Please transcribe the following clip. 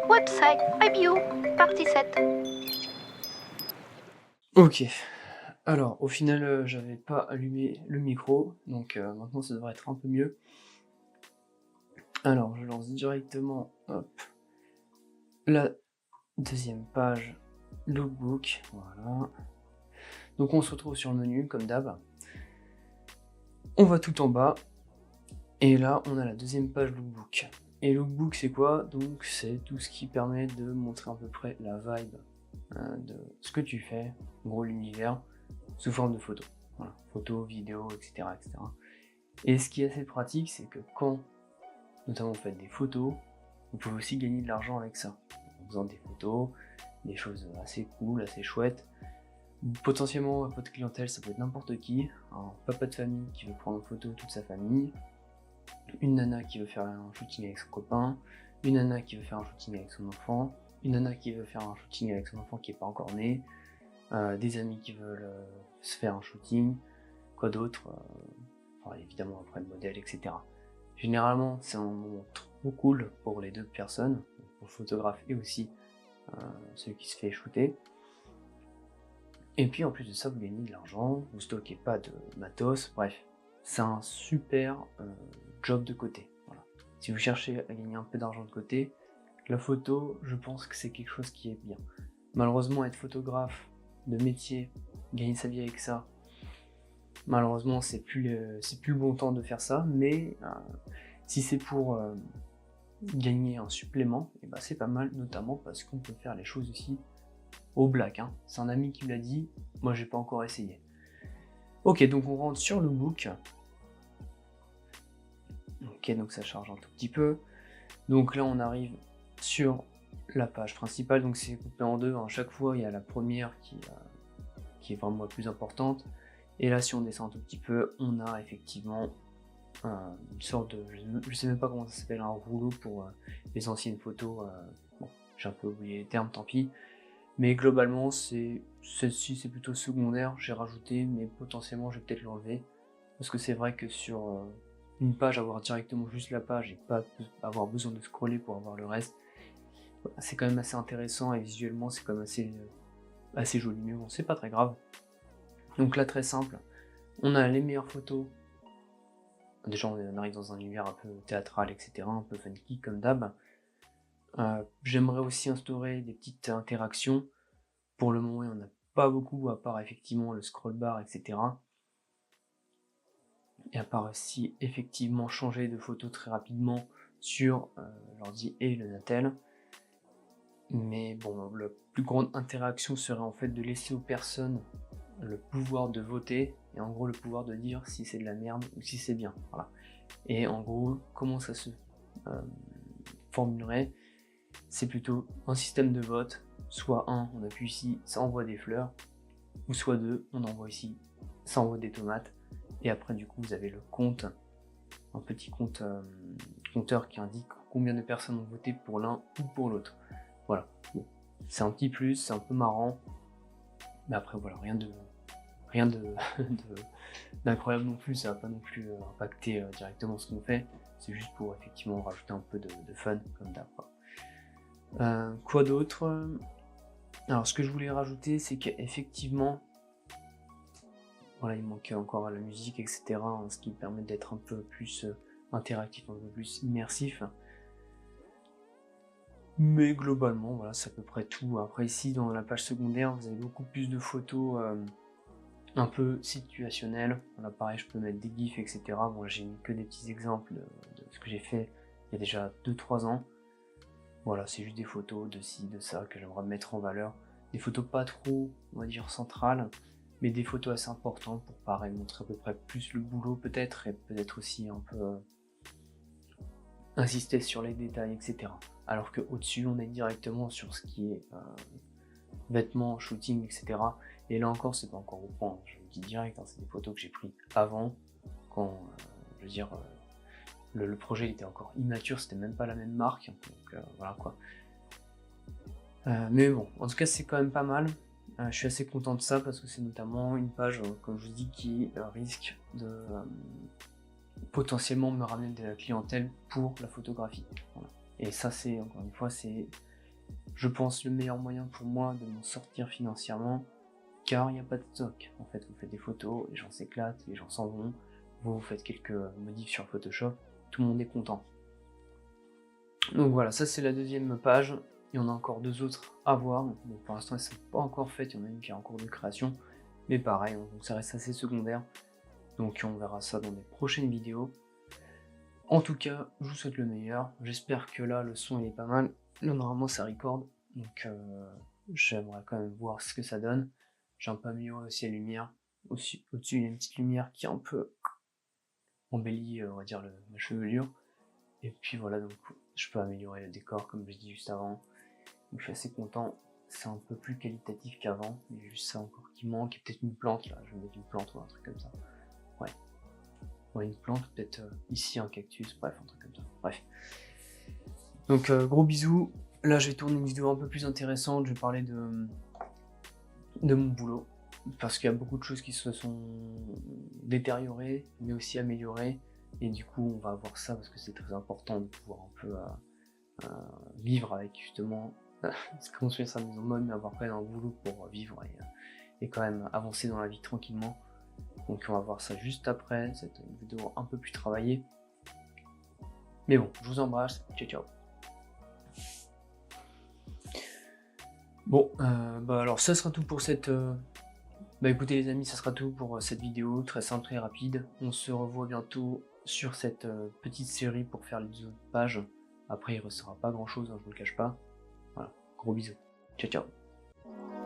Website Review, partie 7. Ok, alors au final j'avais pas allumé le micro, donc maintenant ça devrait être un peu mieux. Alors je lance directement la deuxième page lookbook, voilà. Donc on se retrouve sur le menu comme d'hab. On va tout en bas, et là on a la deuxième page lookbook. Et lookbook c'est quoi? Donc c'est tout ce qui permet de montrer à peu près la vibe de ce que tu fais, en gros l'univers, sous forme de photos. Voilà, photos, vidéos, etc., etc. Et ce qui est assez pratique, c'est que quand, notamment vous faites des photos, vous pouvez aussi gagner de l'argent avec ça. En faisant des photos, des choses assez cool, assez chouettes. Potentiellement, votre clientèle, ça peut être n'importe qui. Un papa de famille qui veut prendre en photo toute sa famille. Une nana qui veut faire un shooting avec son copain. Une nana qui veut faire un shooting avec son enfant. Une nana qui veut faire un shooting avec son enfant qui n'est pas encore né. Des amis qui veulent se faire un shooting. Quoi d'autre enfin, évidemment après le modèle, etc. Généralement, c'est un moment trop cool pour les deux personnes, pour le photographe et aussi celui qui se fait shooter. Et puis en plus de ça, vous gagnez de l'argent, vous stockez pas de matos, bref, c'est un super job de côté. Voilà. Si vous cherchez à gagner un peu d'argent de côté, la photo, je pense que c'est quelque chose qui est bien. Malheureusement, être photographe de métier, gagner sa vie avec ça, malheureusement, c'est plus le bon temps de faire ça, mais si c'est pour gagner un supplément, et ben c'est pas mal, notamment parce qu'on peut faire les choses aussi au black. Hein. C'est un ami qui me l'a dit, moi j'ai pas encore essayé. Ok, donc on rentre sur le book. Ok, donc ça charge un tout petit peu. Donc là on arrive sur la page principale, donc c'est coupé en deux. À chaque fois il y a la première qui est vraiment la plus importante. Et là si on descend un tout petit peu, on a effectivement une sorte de, je sais même pas comment ça s'appelle, un rouleau pour les anciennes photos. Bon, j'ai un peu oublié les termes, tant pis. Mais globalement, celle-ci c'est plutôt secondaire. J'ai rajouté, mais potentiellement je vais peut-être l'enlever parce que c'est vrai que sur une page, avoir directement juste la page et pas avoir besoin de scroller pour avoir le reste, c'est quand même assez intéressant et visuellement c'est quand même assez joli. Mais bon, c'est pas très grave. Donc là, très simple. On a les meilleures photos. Déjà, on arrive dans un univers un peu théâtral, etc., un peu funky comme d'hab. J'aimerais aussi instaurer des petites interactions. Pour le moment, il n'y en a pas beaucoup, à part effectivement le scroll bar, etc. Et à part aussi effectivement changer de photo très rapidement sur l'ordi et le Natel. Mais bon, la plus grande interaction serait en fait de laisser aux personnes le pouvoir de voter, et en gros le pouvoir de dire si c'est de la merde ou si c'est bien. Voilà. Et en gros, comment ça se formulerait? C'est plutôt un système de vote, soit 1, on appuie ici, ça envoie des fleurs, ou soit 2, on envoie ici, ça envoie des tomates, et après du coup vous avez le compte, un petit compteur qui indique combien de personnes ont voté pour l'un ou pour l'autre. Voilà, bon. C'est un petit plus, c'est un peu marrant, mais après voilà, rien d'incroyable non plus, ça va pas non plus impacter directement ce qu'on fait, c'est juste pour effectivement rajouter un peu de fun comme d'hab. Quoi d'autre? Alors ce que je voulais rajouter, c'est qu'effectivement, voilà, il manque encore la musique, etc., hein, ce qui permet d'être un peu plus interactif, un peu plus immersif. Mais globalement, voilà, c'est à peu près tout. Après ici, dans la page secondaire, vous avez beaucoup plus de photos un peu situationnelles. Voilà, pareil, je peux mettre des gifs, etc. Bon, j'ai mis que des petits exemples de ce que j'ai fait il y a déjà 2-3 ans. Voilà, c'est juste des photos de ci, de ça, que j'aimerais mettre en valeur. Des photos pas trop, on va dire, centrales, mais des photos assez importantes pour, pareil, montrer à peu près plus le boulot peut-être, et peut-être aussi un peu insister sur les détails, etc. Alors que au-dessus, on est directement sur ce qui est vêtements, shooting, etc. Et là encore, c'est pas encore au point, je vous le dis direct, hein, c'est des photos que j'ai prises avant, quand, je veux dire, le projet était encore immature, c'était même pas la même marque, donc voilà quoi. Mais bon, en tout cas c'est quand même pas mal. Je suis assez content de ça parce que c'est notamment une page, comme je vous dis, qui risque de potentiellement me ramener de la clientèle pour la photographie. Voilà. Et ça c'est, encore une fois, c'est je pense, le meilleur moyen pour moi de m'en sortir financièrement, car il n'y a pas de stock. En fait, vous faites des photos, les gens s'éclatent, les gens s'en vont, vous faites quelques modifs sur Photoshop, tout le monde est content. Donc voilà, ça c'est la deuxième page. Il y en a encore deux autres à voir. Donc pour l'instant, elles ne sont pas encore faites. Il y en a une qui est en cours de création. Mais pareil, donc ça reste assez secondaire. Donc on verra ça dans des prochaines vidéos. En tout cas, je vous souhaite le meilleur. J'espère que là, le son il est pas mal. Là, normalement, ça record. Donc j'aimerais quand même voir ce que ça donne. J'ai un peu amélioré aussi la lumière. Au-dessus, il y a une petite lumière qui est un peu embellie, on va dire, ma chevelure. Et puis voilà, donc je peux améliorer le décor comme je dit juste avant. Donc je suis assez content. C'est un peu plus qualitatif qu'avant. Il y a juste ça encore qui manque. Et peut-être une plante là. Je vais mettre une plante ou un truc comme ça. Ouais. Ouais, une plante, peut-être ici un cactus. Bref, un truc comme ça. Bref. Donc gros bisous. Là je vais tourner une vidéo un peu plus intéressante. Je vais parler de mon boulot. Parce qu'il y a beaucoup de choses qui se sont détériorées, mais aussi améliorées. Et du coup, on va voir ça parce que c'est très important de pouvoir un peu vivre avec justement, construire sa maison bonne, mais avoir quand même un boulot pour vivre et quand même avancer dans la vie tranquillement. Donc on va voir ça juste après, cette vidéo un peu plus travaillée. Mais bon, je vous embrasse, ciao ciao. Bon, alors ça sera tout pour cette... écoutez les amis, ça sera tout pour cette vidéo, très simple, très rapide. On se revoit bientôt sur cette petite série pour faire les autres pages. Après il ne restera pas grand chose, hein, je vous le cache pas. Voilà, gros bisous. Ciao ciao.